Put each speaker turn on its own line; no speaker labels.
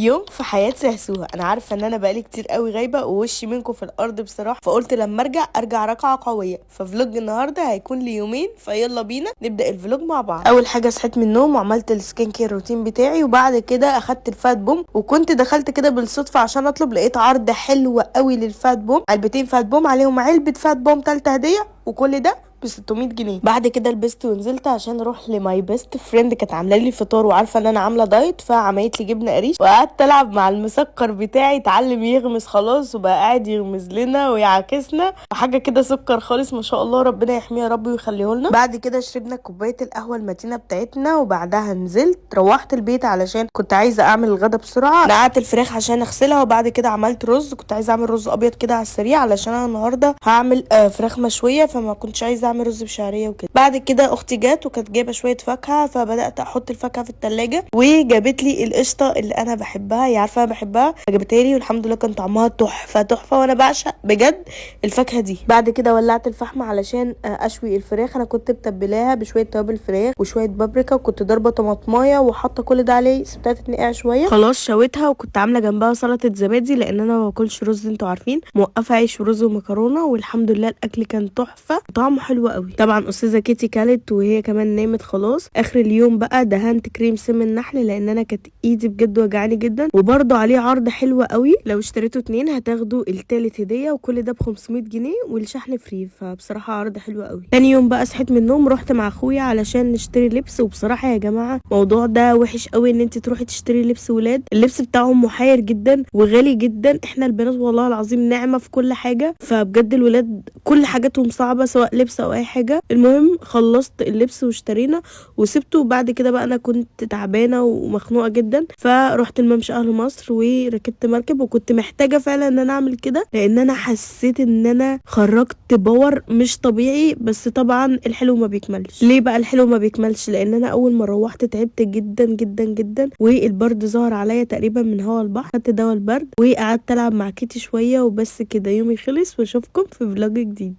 يوم في حياة سهسوها. انا عارفه ان انا بقالي كتير قوي غايبه ووشي منكم في الارض بصراحه، فقلت لما ارجع رقعه قويه. ففلوج النهارده هيكون ليومين، فيلا بينا نبدا الفلوج مع بعض. اول حاجه صحيت من النوم وعملت السكين كير روتين بتاعي، وبعد كده اخدت الفات بوم، وكنت دخلت كده بالصدفه عشان اطلب، لقيت عرض حلو قوي للفات بوم، علبتين فات بوم عليهم علبه فات بوم تالته هديه، وكل ده ب 600 جنيه. بعد كده لبست ونزلت عشان اروح لماي بيست فريند، كانت عامله لي فطار وعارفه ان انا عامله دايت، فعملت لي جبنه قريش وقعدت العب مع المسكر بتاعي، اتعلم يغمز خلاص وبقى قاعد يغمز لنا ويعاكسنا، وحاجه كده سكر خالص ما شاء الله، ربنا يحميه يا رب ويخليه لنا. بعد كده شربنا كوبايه القهوه المتينه بتاعتنا، وبعدها نزلت روحت البيت علشان كنت عايزه اعمل الغدا بسرعه. نقعت الفراخ عشان اغسلها، وبعد كده عملت رز، كنت عايزه اعمل رز ابيض كده على السريع علشان انا النهارده هعمل فراخ مشويه، فما كنتش عايزه اعمل رز بشعريه وكده. بعد كده اختي جت وكانت جايبه شويه فاكهه، فبدات احط الفاكهه في التلاجة، وجابت لي القشطه اللي انا بحبها، هي عارفه انا بحبها، فجابتها لي والحمد لله كان طعمها تحفه تحفه، وانا بعشق بجد الفاكهه دي. بعد كده ولعت الفحم علشان اشوي الفراخ. انا كنت متبلاها بشويه توابل فراخ وشويه بابريكا، وكنت ضاربه طماطمايه وحاطه كل ده عليه، سبتها تتنقع شويه، خلاص شويتها، وكنت عامله جنبها سلطه زبادي لان انا ما باكلش رز، انتوا عارفين، موقفه عيش ورز ومكرونه، والحمد لله الاكل كان تحفه طعمه حلو قوي. طبعا استاذه كيتي كلت وهي كمان نامت خلاص. اخر اليوم بقى دهنت كريم سم النحل لان انا كانت ايدي بجد وجعاني جدا، وبرده عليه عرض حلو قوي، لو اشتريتوا 2 هتاخدوا التالت هديه، وكل ده ب 500 جنيه، والشحن فري، فبصراحه عرض حلو قوي. تاني يوم بقى صحيت من النوم رحت مع اخويا علشان نشتري لبس، وبصراحه يا جماعه الموضوع ده وحش قوي ان انت تروحي تشتري لبس ولاد، اللبس بتاعهم محير جدا وغالي جدا، احنا البنات والله العظيم نعمه في كل حاجه، فبجد الولاد كل حاجاتهم صعبه سواء لبس او اي حاجه. المهم خلصت اللبس واشترينا وسبته، وبعد كده بقى انا كنت تعبانه ومخنوقه جدا، فرحت الممشى اهل مصر وركبت مركب، وكنت محتاجه فعلا ان انا اعمل كده لان انا حسيت ان انا خرجت باور مش طبيعي. بس طبعا الحلو ما بيكملش. ليه بقى الحلو ما بيكملش؟ لان انا اول ما روحت تعبت جدا جدا جدا، والبرد ظهر عليا تقريبا من هوا البحر، خدت دواء البرد وقعدت العب مع كيتي شويه، وبس كده يومي خلص، واشوفكم في فلوج جديد.